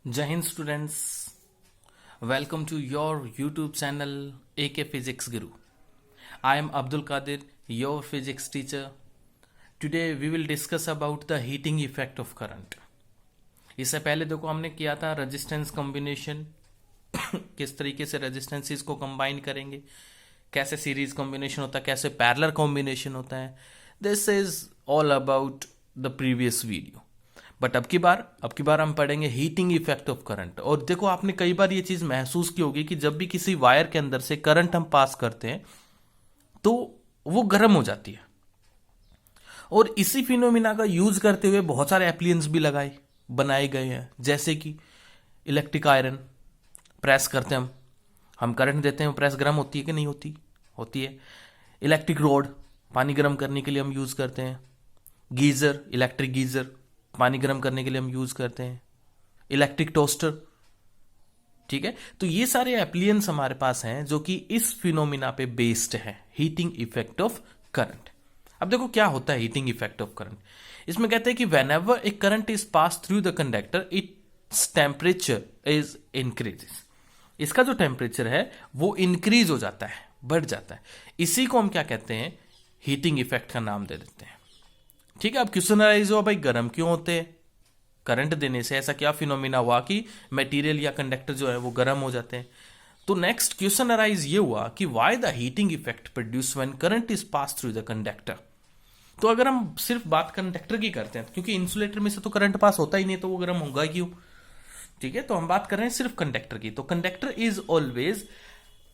Jai Hind students, welcome to your YouTube channel AK Physics Guru. I am Abdul Qadir, your physics teacher. Today we will discuss about the heating effect of current. इससे पहले देखो हमने किया था resistance combination किस तरीके से resistances को कंबाइन करेंगे, कैसे सीरीज कॉम्बिनेशन होता है, कैसे पैरेलल कॉम्बिनेशन होता है. This is all about the previous video. But अब की बार हम पढ़ेंगे हीटिंग इफेक्ट ऑफ करंट. और देखो आपने कई बार ये चीज महसूस की होगी कि जब भी किसी वायर के अंदर से करंट हम पास करते हैं तो वो गर्म हो जाती है. और इसी फिनोमिना का यूज करते हुए बहुत सारे एप्लियंस भी बनाए गए हैं, जैसे कि इलेक्ट्रिक आयरन प्रेस करते हैं हम करंट देते हैं, प्रेस गर्म होती है कि नहीं होती? होती है. इलेक्ट्रिक रोड पानी गर्म करने के लिए हम यूज करते हैं. गीजर, इलेक्ट्रिक गीजर पानी गर्म करने के लिए हम यूज करते हैं. Electric toaster. ठीक है, तो ये सारे एप्लियंस हमारे पास हैं जो कि इस फिनोमिना पे बेस्ड है, हीटिंग इफेक्ट ऑफ करंट. अब देखो क्या होता है हीटिंग इफेक्ट ऑफ करंट. इसमें कहते हैं कि whenever A current is pass through the conductor its temperature is increases. इसका जो टेम्परेचर है वो इंक्रीज हो जाता है, बढ़ जाता है. इसी को हम क्या कहते हैं, हीटिंग इफेक्ट का नाम दे देते हैं. ठीक है, अब क्वेश्चन अराइज हुआ भाई गर्म क्यों होते हैं करंट देने से, ऐसा क्या फिनोमिना हुआ कि मटेरियल या कंडक्टर जो है वो गर्म हो जाते हैं. तो नेक्स्ट क्वेश्चन अराइज ये हुआ कि why the heating effect produce when current is pass through the conductor. तो अगर हम सिर्फ बात कंडक्टर की करते हैं, क्योंकि इंसुलेटर में से तो करंट पास होता ही नहीं, तो वो गर्म होगा क्यों. ठीक है, तो हम बात कर रहे हैं सिर्फ कंडक्टर की. तो conductor is always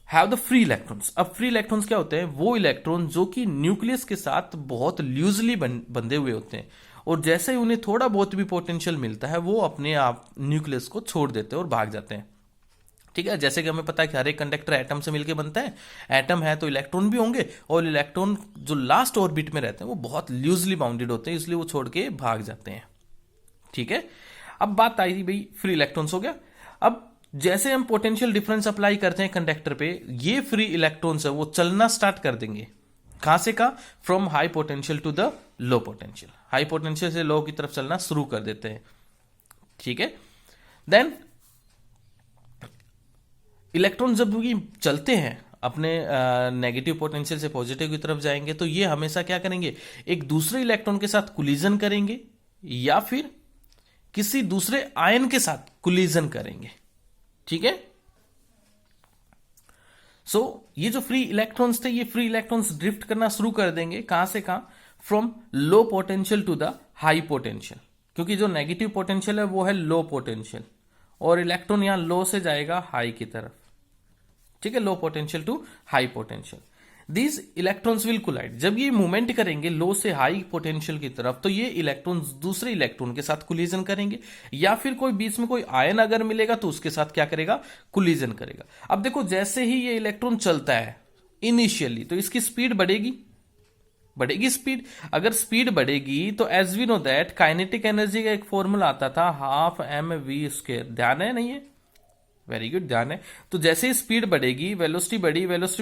have the free electrons. अब फ्री इलेक्ट्रॉन्स क्या होते हैं? वो इलेक्ट्रॉन जो कि न्यूक्लियस के साथ बहुत लूजली बंधे हुए होते हैं, और जैसे ही उन्हें थोड़ा बहुत भी पोटेंशियल मिलता है वो अपने आप न्यूक्लियस को छोड़ देते हैं और भाग जाते हैं. ठीक है, जैसे कि हमें पता है कि हर एक कंडक्टर एटम से मिलकर बनता है. एटम है तो इलेक्ट्रॉन भी होंगे, और इलेक्ट्रॉन जो लास्ट ऑर्बिट में रहते हैं वो बहुत लूजली बाउंडेड होते हैं, इसलिए वो छोड़ के भाग जाते हैं. ठीक है, अब बात आई भाई फ्री इलेक्ट्रॉन्स हो गया. अब जैसे हम पोटेंशियल डिफरेंस अप्लाई करते हैं कंडक्टर पे, ये फ्री इलेक्ट्रॉन्स है वो चलना स्टार्ट कर देंगे. कहां से कहा? From high potential to the low potential. High potential से लो की तरफ चलना शुरू कर देते हैं. ठीक है, देन इलेक्ट्रॉन जब भी चलते हैं अपने नेगेटिव पोटेंशियल से पॉजिटिव की तरफ जाएंगे, तो ये हमेशा क्या करेंगे, एक दूसरे इलेक्ट्रॉन के साथ कोलिजन करेंगे या फिर किसी दूसरे आयन के साथ कोलिजन करेंगे. ठीक है, सो ये जो फ्री इलेक्ट्रॉन्स थे, ये फ्री इलेक्ट्रॉन्स ड्रिफ्ट करना शुरू कर देंगे. कहां से कहां? From low potential to the high potential, क्योंकि जो नेगेटिव पोटेंशियल है वो है लो पोटेंशियल, और इलेक्ट्रॉन यहां लो से जाएगा हाई की तरफ. ठीक है, low potential to high potential. These electrons will collide. जब ये मूवमेंट करेंगे लो से हाई पोटेंशियल की तरफ, तो ये इलेक्ट्रॉन्स दूसरे इलेक्ट्रॉन के साथ कोलिजन करेंगे, या फिर कोई बीच में कोई आयन अगर मिलेगा तो उसके साथ क्या करेगा, कोलिजन करेगा. अब देखो जैसे ही ये इलेक्ट्रॉन चलता है इनिशियली, तो इसकी स्पीड बढ़ेगी स्पीड. अगर स्पीड बढ़ेगी तो as we know that kinetic energy का एक फॉर्मूला आता था, हाफ एम वी स्क्वायर. ध्यान है? नहीं है? वेरी गुड, ध्यान है. तो जैसे ही स्पीड बढ़ेगी, वेलोसिटी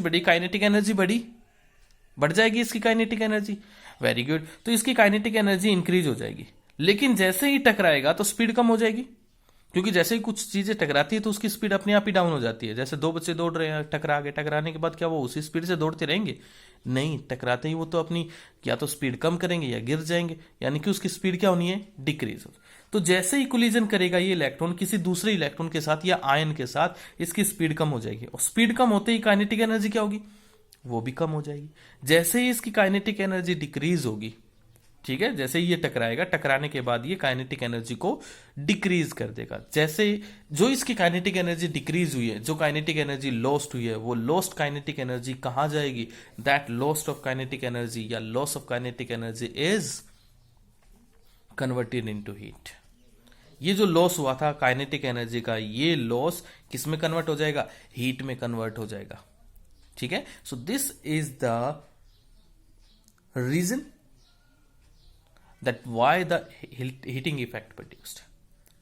बढ़ी, काइनेटिक एनर्जी बढ़ जाएगी इसकी काइनेटिक एनर्जी. वेरी गुड, तो इसकी काइनेटिक एनर्जी इंक्रीज हो जाएगी. लेकिन जैसे ही टकराएगा तो स्पीड कम हो जाएगी, क्योंकि जैसे ही कुछ चीजें टकराती है तो उसकी स्पीड अपने आप ही डाउन हो जाती है. जैसे दो बच्चे दौड़ रहे हैं, टकरा गए, टकराने के बाद क्या वो उसी स्पीड से दौड़ते रहेंगे? नहीं, टकराते ही वो तो अपनी या तो स्पीड कम करेंगे या गिर जाएंगे, यानी कि उसकी स्पीड क्या होनी है, डिक्रीज हो. तो जैसे ही कोलिजन करेगा ये इलेक्ट्रॉन किसी दूसरे इलेक्ट्रॉन के साथ या आयन के साथ, इसकी स्पीड कम हो जाएगी, और स्पीड कम होते ही काइनेटिक एनर्जी क्या होगी, वो भी कम हो जाएगी. जैसे ही इसकी काइनेटिक एनर्जी डिक्रीज होगी, ठीक है, जैसे ही ये टकराएगा, टकराने के बाद ये काइनेटिक एनर्जी को डिक्रीज कर देगा. जैसे जो इसकी काइनेटिक एनर्जी डिक्रीज हुई है, जो काइनेटिक एनर्जी लॉस्ट हुई है, वो लॉस्ट काइनेटिक एनर्जी कहां जाएगी? That lost of kinetic energy या loss of kinetic energy is converted into heat. ये जो लॉस हुआ था काइनेटिक एनर्जी का, ये लॉस किस में कन्वर्ट हो जाएगा? हीट में कन्वर्ट हो जाएगा. ठीक है, so this is the reason that why the heating effect produced.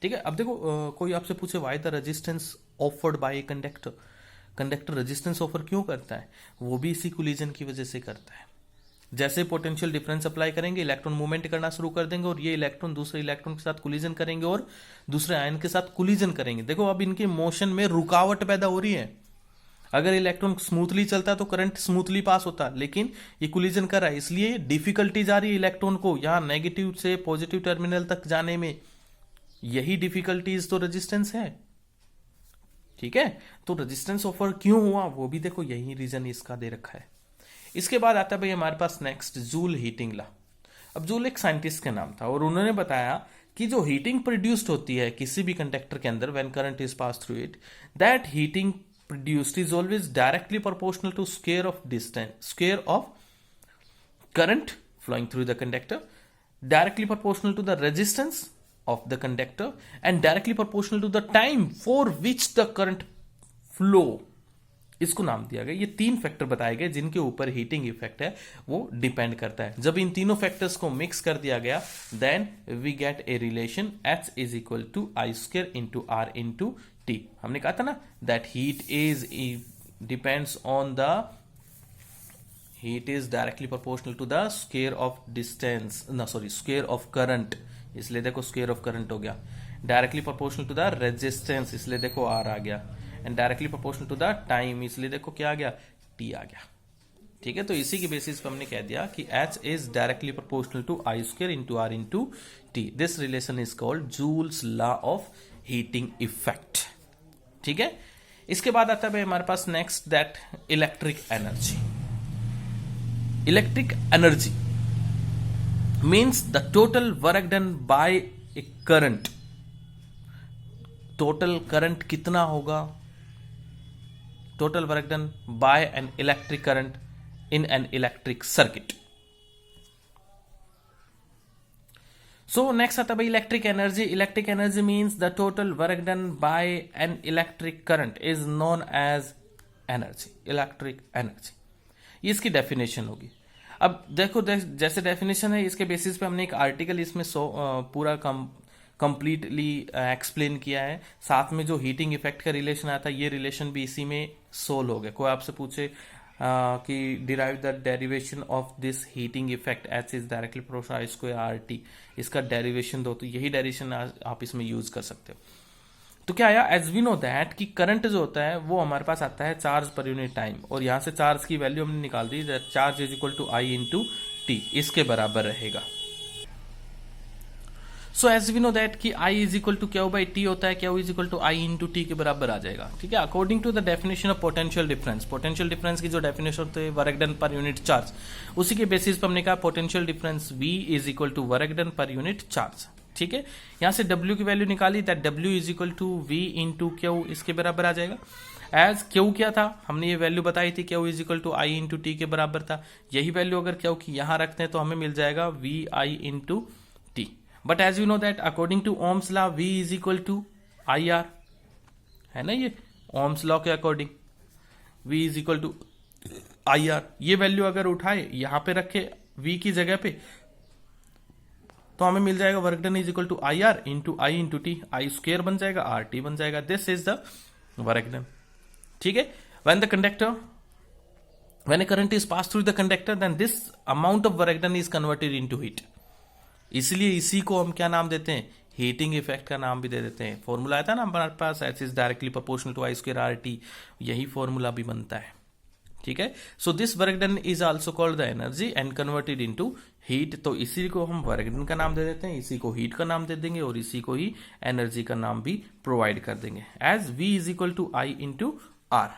ठीक है, अब देखो कोई आपसे पूछे why the resistance offered by a conductor. Conductor resistance offer क्यों करता है? वो भी इसी कोलिजन की वजह से करता है. जैसे पोटेंशियल डिफरेंस अप्लाई करेंगे इलेक्ट्रॉन मूवमेंट करना शुरू कर देंगे और ये इलेक्ट्रॉन दूसरे इलेक्ट्रॉन के साथ कोलिजन करेंगे और दूसरे आयन के साथ कोलिजन करेंगे। देखो अब इनके मोशन में रुकावट पैदा हो रही है। अगर इलेक्ट्रॉन स्मूथली चलता तो करंट स्मूथली पास होता, लेकिन ये कोलिजन कर रहा है, इसलिए डिफिकल्टीज आ रही है इलेक्ट्रॉन को यहां नेगेटिव से पॉजिटिव टर्मिनल तक जाने में। यही डिफिकल्टीज तो रेजिस्टेंस है। ठीक है, तो रेजिस्टेंस ऑफर क्यों हुआ वो भी देखो, यही रीजन इसका दे रखा है। इसके बाद आता है भाई हमारे पास नेक्स्ट जूल हीटिंग लॉ। अब जूल एक साइंटिस्ट का नाम था और उन्होंने बताया कि जो हीटिंग प्रोड्यूस्ड होती है किसी भी कंडक्टर के अंदर when current is pass through it, that heating produced is always directly proportional to square of current flowing through the conductor, directly proportional to the resistance of the conductor, and directly proportional to the time for which the current flow। इसको नाम दिया गया। ये 3 factor बताए गए जिनके ऊपर heating effect है वो डिपेंड करता है। जब इन तीनों फैक्टर्स को मिक्स कर दिया गया then we get a relation H is equal to I square into R into T. हमने कहा था ना that heat is depends on the heat is directly proportional to the square of distance, square of current, इसलिए देखो square of current हो गया। Directly proportional to the resistance, इसलिए देखो आर आ गया। And directly proportional to the time, इसलिए देखो क्या आ गया, टी आ गया। ठीक है, तो इसी के बेसिस पे हमने कह दिया कि H is directly proportional to I square into R into T. This relation is called Joule's law of heating effect. ठीक है, इसके बाद आता है हमारे पास next that electric energy. Electric energy means the total work done by a current. Total current कितना होगा, total work done by an electric current in an electric circuit. So next आता है भाई electric energy. Electric energy means the total work done by an electric current is known as energy, electric energy. ये इसकी definition होगी। अब देखो जैसे definition है इसके बेसिस पे हमने एक आर्टिकल इसमें पूरा कंप्लीटली एक्सप्लेन किया है। साथ में जो हीटिंग इफेक्ट का रिलेशन आता है ये रिलेशन भी इसी में सोल्व हो गया। कोई आपसे पूछे कि derive the derivation of this heating effect H is directly proportional I square R T, इसका डेरिवेशन दो, तो यही डेरिवेशन आप इसमें यूज कर सकते हो। तो क्या आया, एज वी नो दैट कि करंट जो होता है वो हमारे पास आता है चार्ज पर यूनिट टाइम, और यहां से चार्ज की वैल्यू हमने निकाल दी, charge is equal to I into T, इसके बराबर रहेगा। So as we know that कि I is equal to Q by T होता है, Q is equal to I into T के बराबर आ जाएगा। ठीक है, according to the definition of potential difference. Potential difference की जो डेफिनेशन होती है work done per unit charge, उसी के बेसिस पर हमने कहा potential difference V is equal to work done per unit charge. ठीक है, यहां से W की वैल्यू निकाली, that W is equal to V into Q, इसके बराबर आ जाएगा। एज क्यू क्या था, हमने ये वैल्यू बताई थी, Q is equal to I into T के बराबर था। यही वैल्यू अगर क्यू की यहां रखते हैं तो हमें मिल जाएगा V I into T. But as you know that according to Ohm's law V is equal to I R, है ना, ये ओम्स लॉ के according V is equal to I R. ये वैल्यू अगर उठाए यहां पे रखे V की जगह पे तो हमें मिल जाएगा work done is equal to I R into I into T, I square बन जाएगा, आर टी बन जाएगा। This is the work done. ठीक है, when the conductor when a current is pass through the conductor then this amount of work done is converted into heat. इसलिए इसी को हम क्या नाम देते हैं, हीटिंग इफेक्ट का नाम भी दे देते हैं। फॉर्मूला आया था ना हमारे पास, H is directly proportional to I square R T, यही फॉर्मूला भी बनता है। ठीक है, so this work done is also called the energy and converted into heat. तो इसी को हम वर्क डन का नाम दे देते हैं, इसी को हीट का नाम दे देंगे और इसी को ही एनर्जी का नाम भी प्रोवाइड कर देंगे as V is equal to I into R.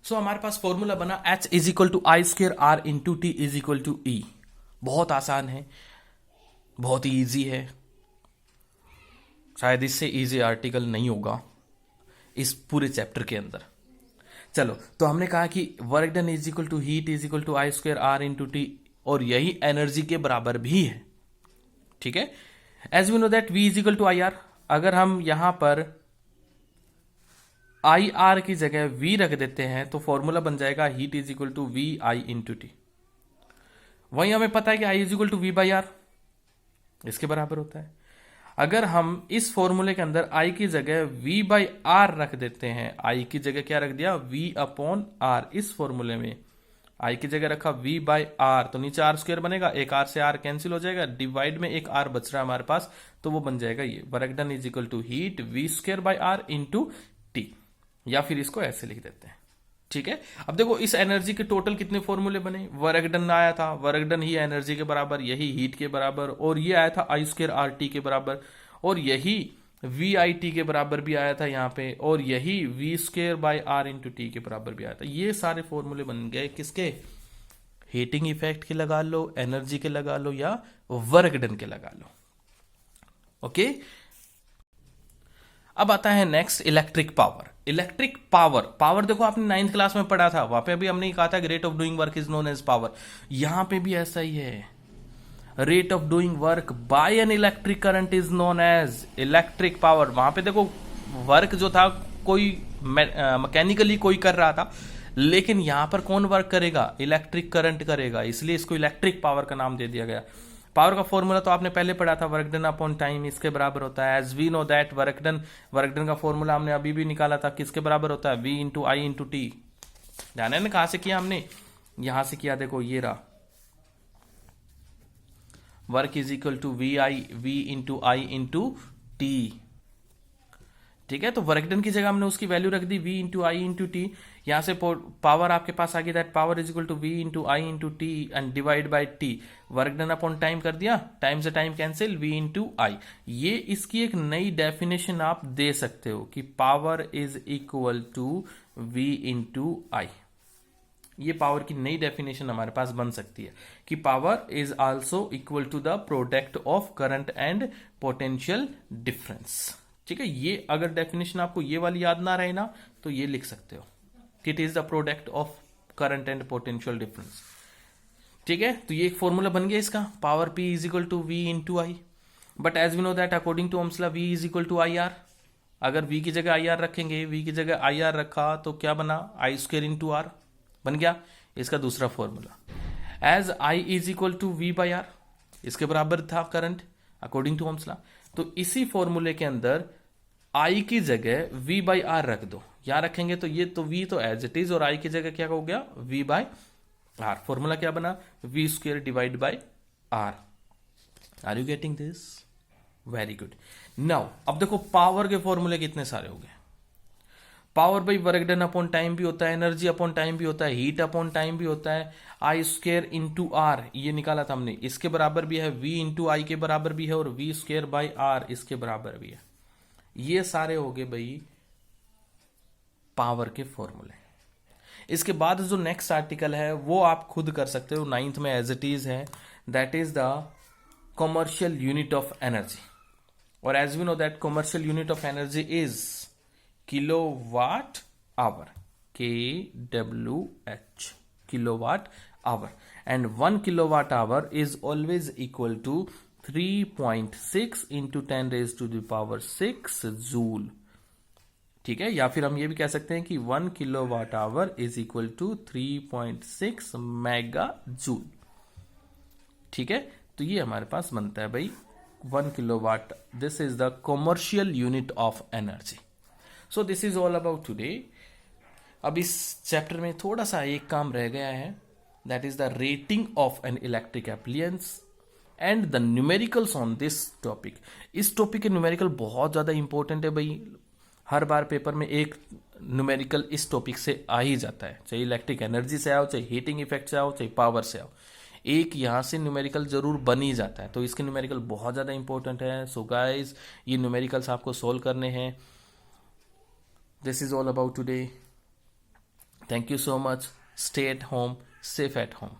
So हमारे पास फॉर्मूला बना H is equal to I square R into T is equal to E। बहुत आसान है, बहुत ही ईजी है, शायद इससे ईजी आर्टिकल नहीं होगा इस पूरे चैप्टर के अंदर। चलो, तो हमने कहा कि work done is equal to heat is equal to I square R into T, और यही एनर्जी के बराबर भी है। ठीक है, as we know that V is equal to I R. अगर हम यहां पर आई आर की जगह V रख देते हैं तो फॉर्मूला बन जाएगा heat is equal to V I into T. वहीं हमें पता है कि I is equal to V by R, इसके बराबर होता है। अगर हम इस फॉर्मूले के अंदर I की जगह V बाई आर रख देते हैं, I की जगह क्या रख दिया, V अपॉन आर, इस फॉर्मूले में आई की जगह रखा v बाई आर, तो नीचे आर स्क्वायर बनेगा, एक आर से आर कैंसिल हो जाएगा, डिवाइड में एक आर बच रहा है हमारे पास, तो वो बन जाएगा ये work done is equal to heat v square by R into T, या फिर इसको ऐसे लिख देते हैं। ठीक है, अब देखो इस एनर्जी के टोटल कितने फॉर्मूले बने, वर्क डन आया था, वर्क डन ही एनर्जी के बराबर, यही हीट के बराबर, और ये आया था आई स्क्वायर आर टी के बराबर, और यही वी आई टी के बराबर भी आया था यहाँ पे, और यही V square by R into T के बराबर भी आया था। ये सारे फॉर्मूले बन गए किसके, हीटिंग इफेक्ट के लगा लो, एनर्जी के लगा लो, या वर्क डन के लगा लो। ओके, अब आता है next electric power. Electric power, power देखो आपने 9th क्लास में पढ़ा था, वहां पे भी हमने कहा था rate of doing work is known as power, यहां पे भी ऐसा ही है, rate of doing work by an electric current is known as electric power. वहां पे देखो वर्क जो था कोई मैकेनिकली कोई कर रहा था, लेकिन यहां पर कौन वर्क करेगा, इलेक्ट्रिक करंट करेगा, इसलिए इसको इलेक्ट्रिक पावर का नाम दे दिया गया। पावर का फॉर्मूला तो आपने पहले पढ़ा था, वर्क डन अपॉन टाइम इसके बराबर होता है, as we know that work done का फॉर्मूला हमने अभी भी निकाला था, किसके बराबर होता है, V into I into T. ध्यान है ना कहां से किया हमने, यहां से किया, देखो ये रहा, work is equal to V into I into T. ठीक है, तो वर्क डन की जगह हमने उसकी वैल्यू रख दी v into I into T, यहां से पावर आपके पास आ गई, that power is equal to v into I into T and divide by T, work done upon time कर दिया, टाइम से time cancel, v into I. ये इसकी एक नई डेफिनेशन आप दे सकते हो कि power is equal to v into I. ये पावर की नई डेफिनेशन हमारे पास बन सकती है कि power is also equal to the product of current and potential difference. ठीक है, ये अगर डेफिनेशन आपको ये वाली याद ना रहे ना, तो ये लिख सकते हो कि it is the product of current and potential difference. ठीक है, तो ये एक फॉर्मूला बन गया इसका, power P is equal to V into I, but as we know that according to Ohm's law V is equal to I R. अगर V की जगह आई आर रखेंगे, V की जगह आई आर रखा तो क्या बना, आई स्क्वायर इंटू आर बन गया इसका दूसरा formula. As I is equal to V by R, इसके बराबर था current according to Ohm's law, तो इसी फॉर्मूले के अंदर I की जगह V बाई आर रख दो, यहां रखेंगे तो ये तो V तो एज इट इज, और I की जगह क्या हो गया, V बाई आर। फॉर्मूला क्या बना, V square divide by R. Are you getting this, very good. Now अब देखो पावर के फॉर्मूले कितने सारे हो गए, power by work done upon time भी होता है, एनर्जी अपॉन टाइम भी होता है, हीट अपॉन टाइम भी होता है, आई स्क्वायर इंटू आर ये निकाला था हमने, इसके बराबर भी है, वी इंटू आई के बराबर भी है, और वी स्क्वायर बाई आर इसके बराबर भी है। ये सारे हो गए भाई पावर के फॉर्मूले। इसके बाद जो नेक्स्ट आर्टिकल है वो आप खुद कर सकते हो, 9th में एज इट इज है, that is the commercial unit of energy, और as we know that commercial unit of energy is kilowatt hour, KWH, kilowatt hour, and 1 kilowatt hour is always equal to 3.6 into 10 raise to the power 6 joule. ठीक है, या फिर हम ये भी कह सकते हैं कि 1 kilowatt hour is equal to 3.6 mega joule. ठीक है, तो ये हमारे पास बनता है भाई 1 kilowatt, this is the commercial unit of energy. So this is all about today. अब इस चैप्टर में थोड़ा सा एक काम रह गया है, that is the rating of an electric appliances and the numericals on this topic. इस टॉपिक के न्यूमेरिकल बहुत ज्यादा इंपॉर्टेंट है भाई, हर बार पेपर में एक न्यूमेरिकल इस टॉपिक से आ ही जाता है, चाहे इलेक्ट्रिक एनर्जी से आओ, चाहे हीटिंग इफेक्ट से आओ, चाहे पावर से आओ, एक यहां से न्यूमेरिकल जरूर बन ही जाता है। तो इसके न्यूमेरिकल बहुत ज्यादा इंपॉर्टेंट है। सो गाइज, ये न्यूमेरिकल्स आपको सोल्व करने हैं। This is all about today. Thank you so much. Stay at home, safe at home.